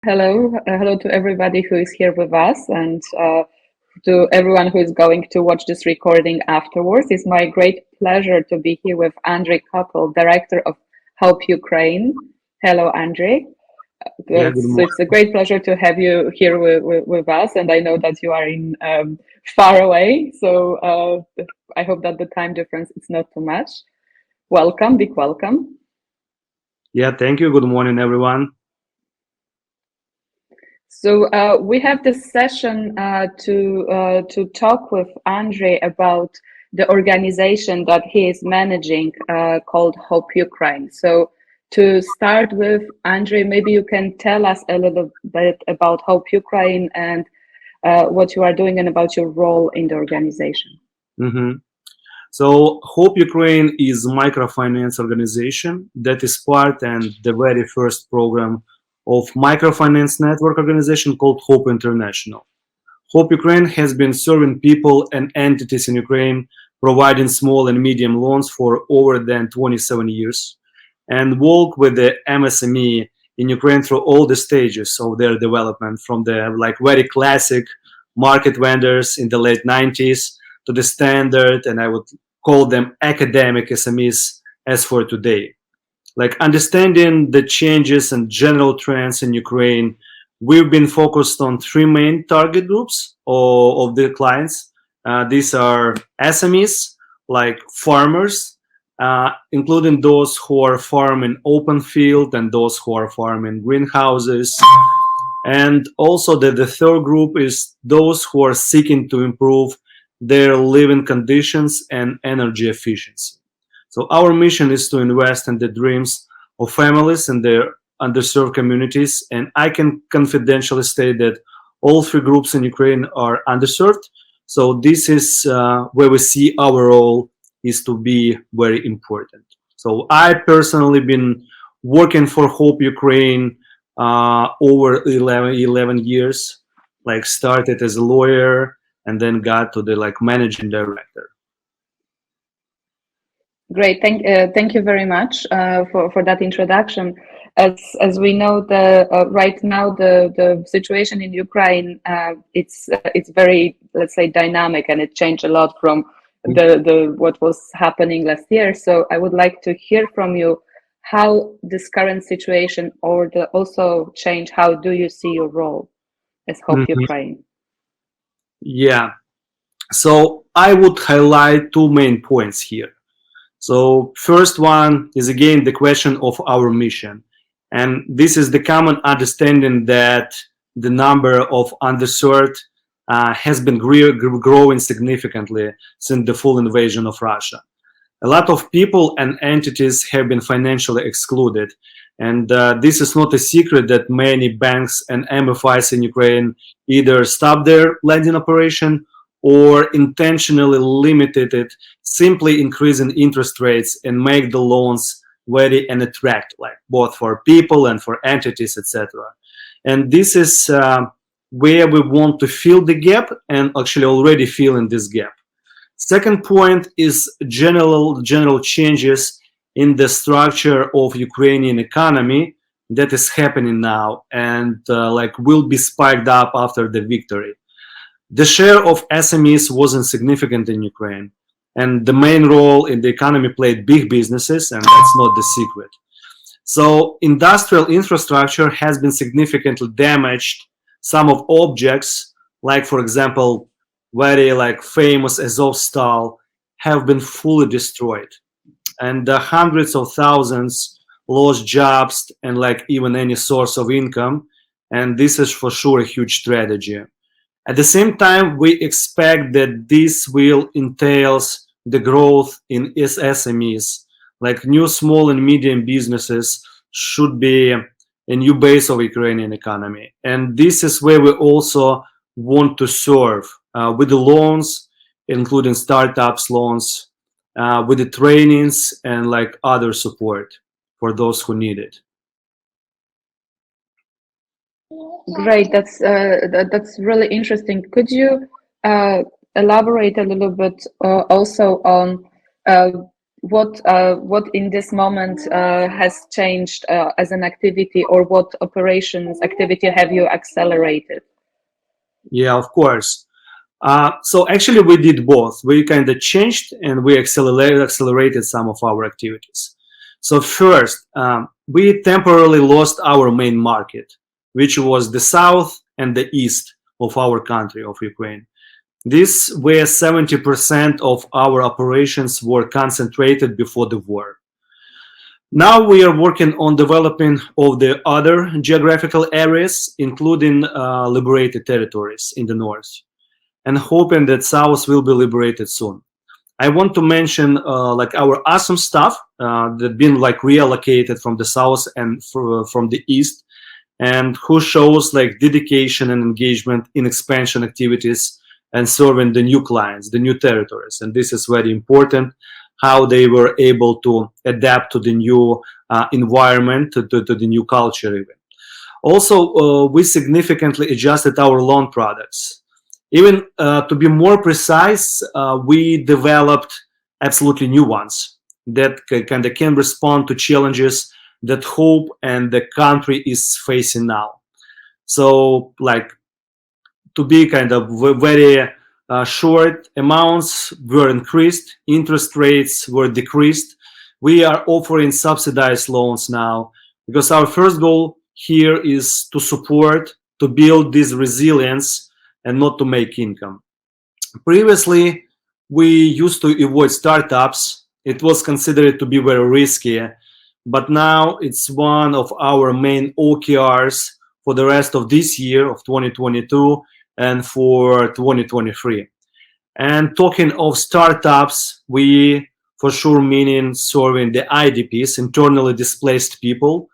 Hello to everybody who is here with us, and to everyone who is going to watch this recording afterwards. It's my great pleasure to be here with Andrey Kopyl, Director of Hope Ukraine. Hello, Andrey. Yeah, good It's morning. a great pleasure to have you here with us, and I know that you are in far away, so I hope that the time difference is not too much. Welcome, big welcome. Yeah, thank you. Good morning, everyone. So we have this session to talk with Andrey about the organization that he is managing called Hope Ukraine. So to start with, Andrey, maybe you can tell us a little bit about Hope Ukraine and what you are doing and about your role in the organization. hmm So, Hope Ukraine is a microfinance organization that is part and the very first program of Microfinance Network organization called Hope International. Hope Ukraine has been serving people and entities in Ukraine, providing small and medium loans for over than 27 years, and work with the MSME in Ukraine through all the stages of their development, from the very classic market vendors in the late 90s to the standard, and I would call them academic SMEs as for today. Like understanding the changes and general trends in Ukraine, we've been focused on three main target groups of the clients. These are SMEs, like farmers, including those who are farming open field and those who are farming greenhouses. And also the third group is those who are seeking to improve their living conditions and energy efficiency. So our mission is to invest in the dreams of families in their underserved communities. And I can confidentially state that all three groups in Ukraine are underserved. So this is where we see our role is to be very important. So I personally been working for Hope Ukraine over 11 years, like started as a lawyer and then got to the managing director. Great, thank you very much for that introduction. As we know, the right now the situation in Ukraine it's very, let's say, dynamic, and it changed a lot from the what was happening last year. So I would like to hear from you how this current situation or the also change. How do you see your role as Hope Mhm. Ukraine? Yeah. So I would highlight two main points here. So first one is again the question of our mission. And this is the common understanding that the number of underserved has been growing significantly since the full invasion of Russia. A lot of people and entities have been financially excluded. And this is not a secret that many banks and MFIs in Ukraine either stopped their lending operation or intentionally limited it, simply increasing interest rates and make the loans very unattractive, like both for people and for entities, etc. And this is where we want to fill the gap, and actually already filling this gap. Second point is general changes in the structure of Ukrainian economy that is happening now and will be spiked up after the victory. The share of SMEs wasn't significant in Ukraine, and the main role in the economy played big businesses, and that's not the secret. So industrial infrastructure has been significantly damaged. Some of objects, like for example, very famous Azovstal, have been fully destroyed, and hundreds of thousands lost jobs and even any source of income. And this is for sure a huge tragedy. At the same time, we expect that this will entails the growth in SMEs, like new small and medium businesses should be a new base of Ukrainian economy. And this is where we also want to serve with the loans, including startups loans, with the trainings and other support for those who need it. Great, that's really interesting. Could you elaborate a little bit also on uh, what in this moment has changed as an activity, or what operations activity have you accelerated? Yeah, of course. So actually, we did both. We kind of changed and we accelerated some of our activities. So first, we temporarily lost our main market, which was the south and the east of our country, of Ukraine. This where 70% of our operations were concentrated before the war. Now we are working on developing of the other geographical areas, including liberated territories in the north, and hoping that South will be liberated soon. I want to mention like our awesome staff that been like reallocated from the South and from the East, and who shows like dedication and engagement in expansion activities and serving the new clients, the new territories. And this is very important, how they were able to adapt to the new environment, to the new culture even. Also, we significantly adjusted our loan products. Even to be more precise, we developed absolutely new ones that can respond to challenges that hope and the country is facing now. So, like, to be kind of very short, amounts were increased, interest rates were decreased. We are offering subsidized loans now because our first goal here is to support, to build this resilience and not to make income. Previously, we used to avoid startups. It was considered to be very risky, but now it's one of our main OKRs for the rest of this year of 2022 and for 2023. And talking of startups, we for sure meaning serving the IDPs, internally displaced people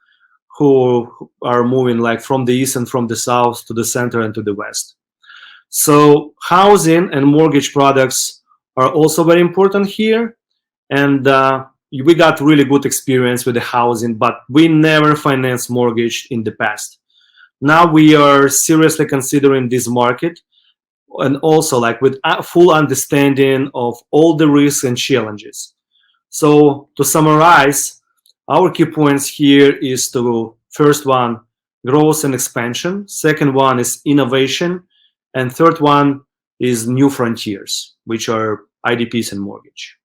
who are moving like from the east and from the south to the center and to the west. So housing and mortgage products are also very important here. And we got really good experience with the housing, but we never financed mortgage in the past. Now we are seriously considering this market, and also like with a full understanding of all the risks and challenges. So to summarize, our key points here is to first one, growth and expansion. Second one is innovation. And third one is new frontiers, which are IDPs and mortgage.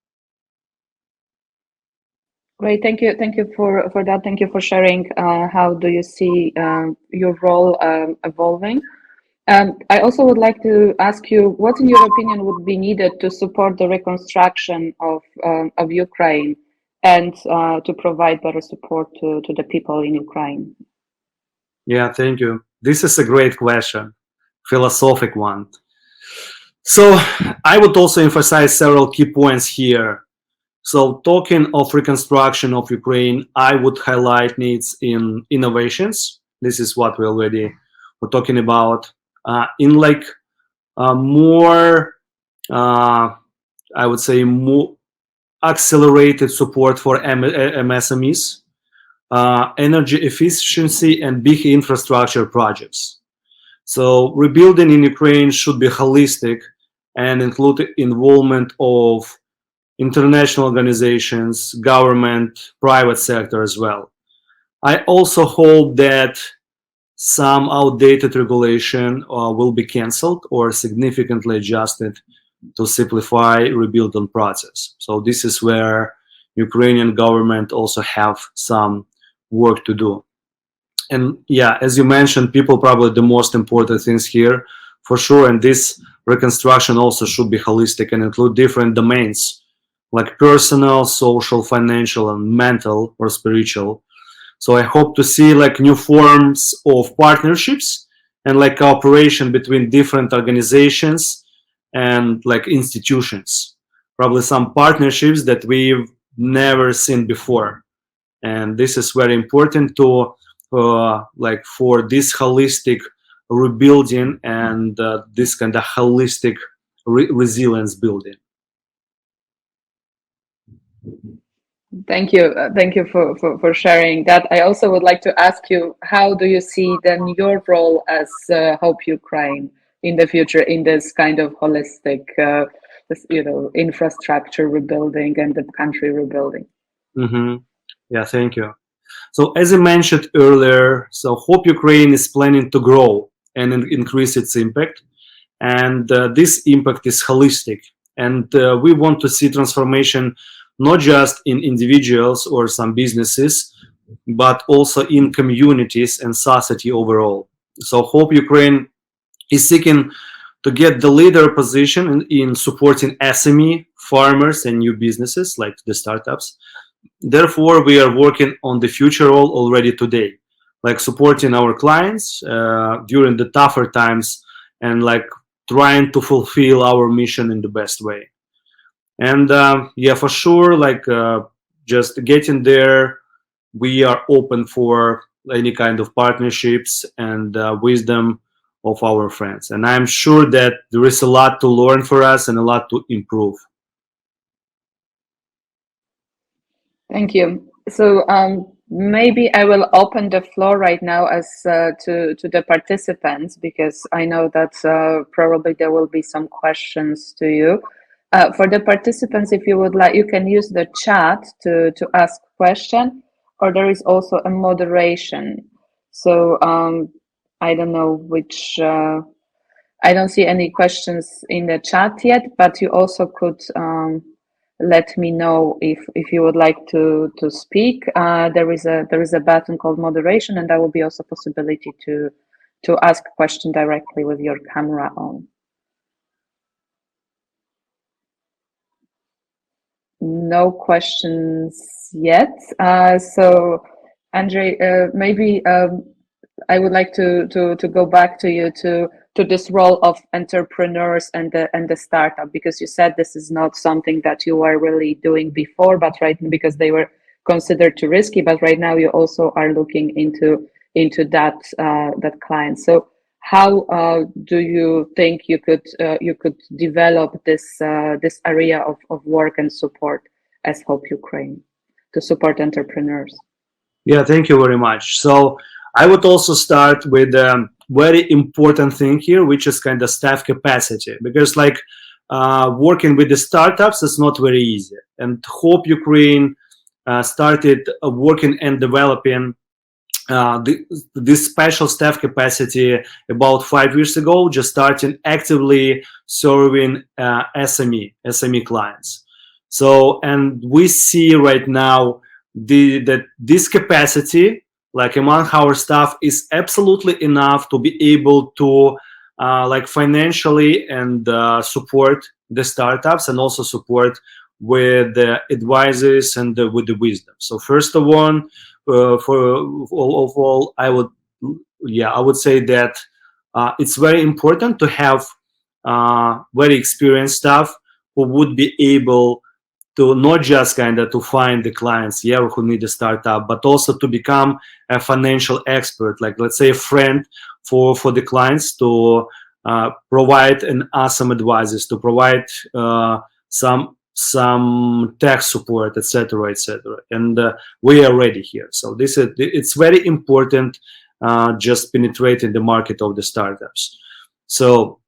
Great, thank you for that. Thank you for sharing. How do you see your role evolving? I also would like to ask you, what, in your opinion, would be needed to support the reconstruction of Ukraine and to provide better support to the people in Ukraine? Yeah, thank you. This is a great question, philosophic one. So I would also emphasize several key points here. So talking of reconstruction of Ukraine, I would highlight needs in innovations. This is what we already were talking about. In like more, I would say, more accelerated support for MSMEs, energy efficiency, and big infrastructure projects. So rebuilding in Ukraine should be holistic and include involvement of international organizations, government, private sector as well. I also hope that some outdated regulation will be cancelled or significantly adjusted to simplify rebuilding process. So this is where Ukrainian government also have some work to do. And yeah, as you mentioned, people probably the most important things here for sure. And this reconstruction also should be holistic and include different domains like personal, social, financial, and mental or spiritual. So I hope to see like new forms of partnerships and like cooperation between different organizations and like institutions. Probably some partnerships that we've never seen before. And this is very important to like for this holistic rebuilding and this kind of holistic resilience building. Thank you for sharing that. I also would like to ask you, how do you see then your role as Hope Ukraine in the future in this kind of holistic, this, infrastructure rebuilding and the country rebuilding. Yeah, thank you. So as I mentioned earlier, so Hope Ukraine is planning to grow and increase its impact. And this impact is holistic. And we want to see transformation not just in individuals or some businesses, but also in communities and society overall. So Hope Ukraine is seeking to get the leader position in supporting SME, farmers, and new businesses like the startups. Therefore, we are working on the future role already today, like supporting our clients during the tougher times and like trying to fulfill our mission in the best way. And yeah, for sure, like just getting there, we are open for any kind of partnerships and wisdom of our friends. And I'm sure that there is a lot to learn for us and a lot to improve. Thank you. So maybe I will open the floor right now as to the participants, because I know that probably there will be some questions to you. For the participants, if you would like, you can use the chat to ask question, or there is also a moderation. So I don't know which. I don't see any questions in the chat yet, but you also could let me know if you would like to speak. There is a button called moderation, and there will be also possibility to ask question directly with your camera on. No questions yet. So Andrey, maybe I would like to go back to you to this role of entrepreneurs and the startup, because you said this is not something that you were really doing before, but right, because they were considered too risky, but right now you also are looking into that client. So how do you think you could develop this area of work and support as Hope Ukraine to support entrepreneurs? Yeah, thank you very much. So I would also start with a very important thing here, which is kind of staff capacity, because like working with the startups is not very easy. And Hope Ukraine started working and developing this special staff capacity about 5 years ago, just starting actively serving SME clients. So, and we see right now that this capacity, like among our staff, is absolutely enough to be able to like financially and support the startups, and also support with the advisors and with the wisdom. So first of all, I would say that it's very important to have very experienced staff who would be able to not just kind of to find the clients, who need a startup, but also to become a financial expert, like let's say a friend for the clients, to provide an awesome advices, to provide some tech support, etc., etc. And we are ready here. So it's very important, just penetrating the market of the startups. So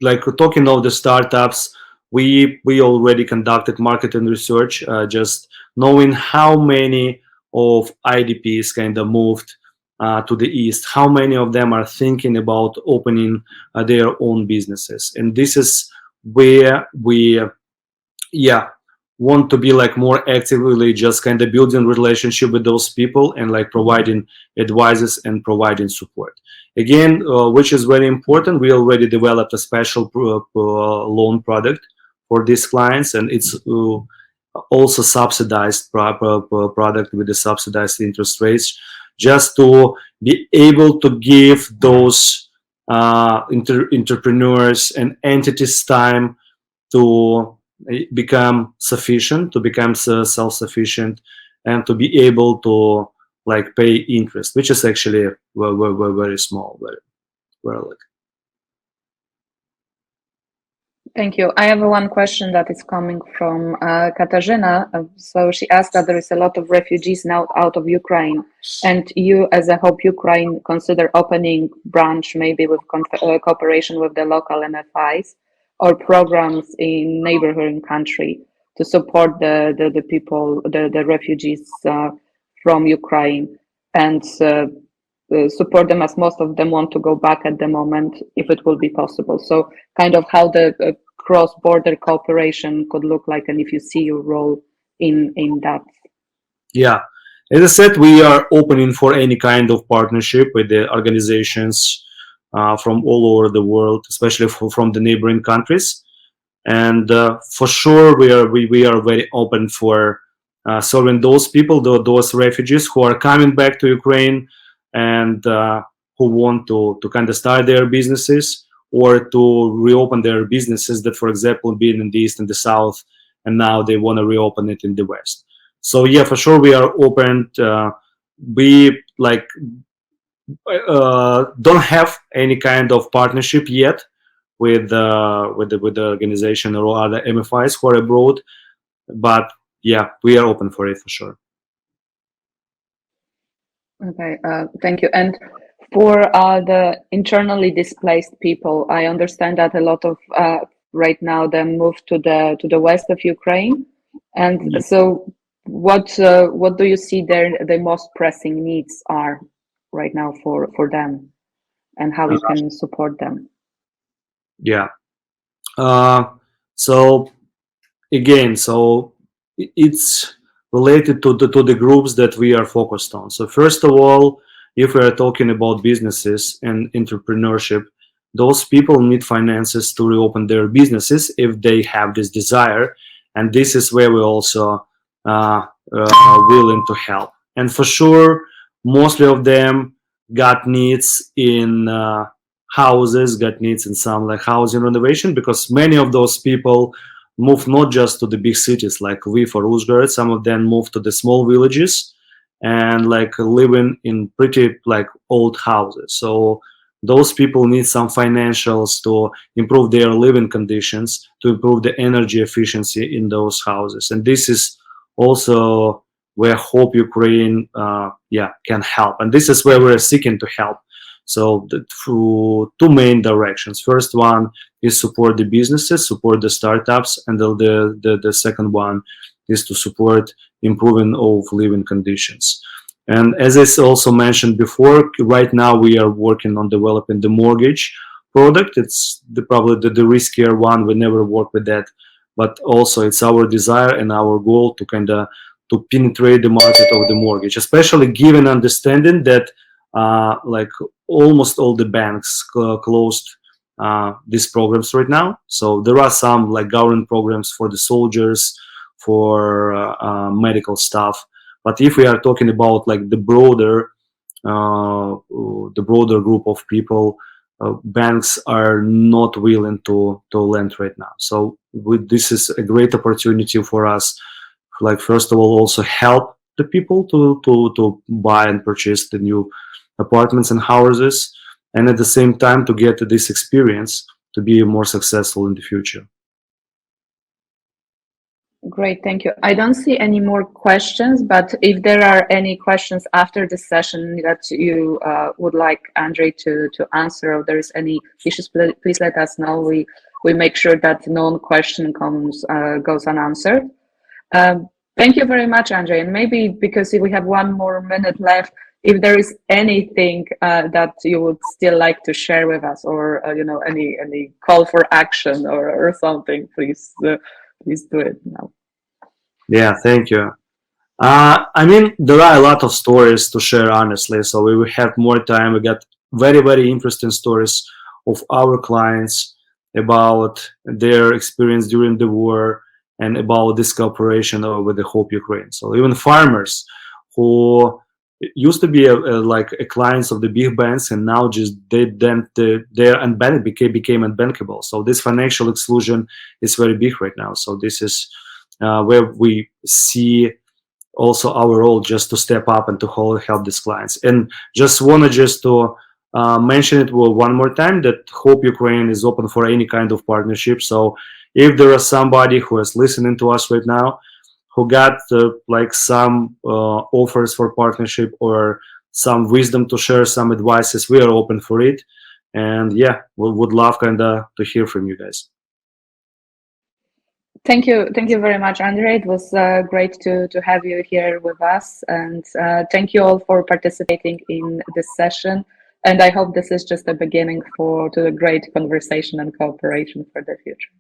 like talking of the startups, we already conducted marketing research, just knowing how many of IDPs kind of moved to the east, how many of them are thinking about opening their own businesses. And this is where we want to be like more actively just kind of building relationship with those people and like providing advices and providing support. Again, which is very important, we already developed a special loan product for these clients, and it's also subsidized product with the subsidized interest rates, just to be able to give those entrepreneurs and entities time to become sufficient, to become self-sufficient, and to be able to like pay interest, which is actually very small, very like. Thank you. I have one question that is coming from Katarzyna. So she asked that there is a lot of refugees now out of Ukraine, and you, as a Hope Ukraine, consider opening branch maybe with cooperation with the local MFIs or programs in neighboring country to support the people, the refugees from Ukraine, and support them, as most of them want to go back at the moment, if it will be possible. So kind of how the cross-border cooperation could look like, and if you see your role in that. Yeah, as I said, we are opening for any kind of partnership with the organizations from all over the world, especially from the neighboring countries. And for sure, we are very open for serving those people, those refugees who are coming back to Ukraine and who want to kind of start their businesses or to reopen their businesses that, for example, been in the East and the South, and now they want to reopen it in the West. So yeah, for sure, we are open. We like don't have any kind of partnership yet with the organization or other MFIs who are abroad, but yeah, we are open for it for sure. Okay, thank you. And for the internally displaced people, I understand that a lot of right now them moved to the west of Ukraine, and so what do you see the most pressing needs are right now for them, and how you can support them? Yeah. So again, so it's related to the groups that we are focused on. So first of all, if we are talking about businesses and entrepreneurship, those people need finances to reopen their businesses if they have this desire, and this is where we also willing to help. And for sure, mostly of them got needs in houses, got needs in some like housing renovation, because many of those people move not just to the big cities like Lviv or Uzhgorod. Some of them move to the small villages and like living in pretty like old houses. So those people need some financials to improve their living conditions, to improve the energy efficiency in those houses. And this is also where Hope Ukraine can help. And this is where we're seeking to help. So through two main directions. First one is support the businesses, support the startups, and the second one is to support improving of living conditions. And as I also mentioned before, right now we are working on developing the mortgage product. It's probably the riskier one. We never work with that, but also it's our desire and our goal to kind of to penetrate the market of the mortgage, especially given understanding that like almost all the banks closed these programs right now. So there are some like government programs for the soldiers, for medical stuff. But if we are talking about like the broader group of people, banks are not willing to lend right now. So this is a great opportunity for us. Like first of all, also help the people to buy and purchase the new apartments and houses, and at the same time to get this experience to be more successful in the future. Great, thank you. I don't see any more questions, but if there are any questions after the session that you would like Andrey to answer, or there's any issues, please let us know. We make sure that no question goes unanswered. Thank you very much, Andrey. And maybe because we have one more minute left, if there is anything that you would still like to share with us, or any call for action or something, please do it now. Yeah, thank you. I mean, there are a lot of stories to share, honestly. So we will have more time. We got very, very interesting stories of our clients about their experience during the war and about this cooperation with the Hope Ukraine. So even farmers who used to be like clients of the big banks, and now just they're became unbankable. So this financial exclusion is very big right now. So this is where we see also our role just to step up and to help these clients. And just wanna to mention it one more time that Hope Ukraine is open for any kind of partnership. So if there is somebody who is listening to us right now who got like some offers for partnership or some wisdom to share, some advices, we are open for it. And yeah, we would love kind of to hear from you guys. Thank you very much, Andrey. It was great to have you here with us, and thank you all for participating in this session. And I hope this is just a beginning to a great conversation and cooperation for the future.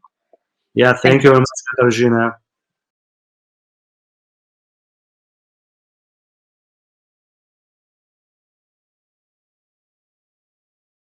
Yeah, thank you very much, Katarzyna.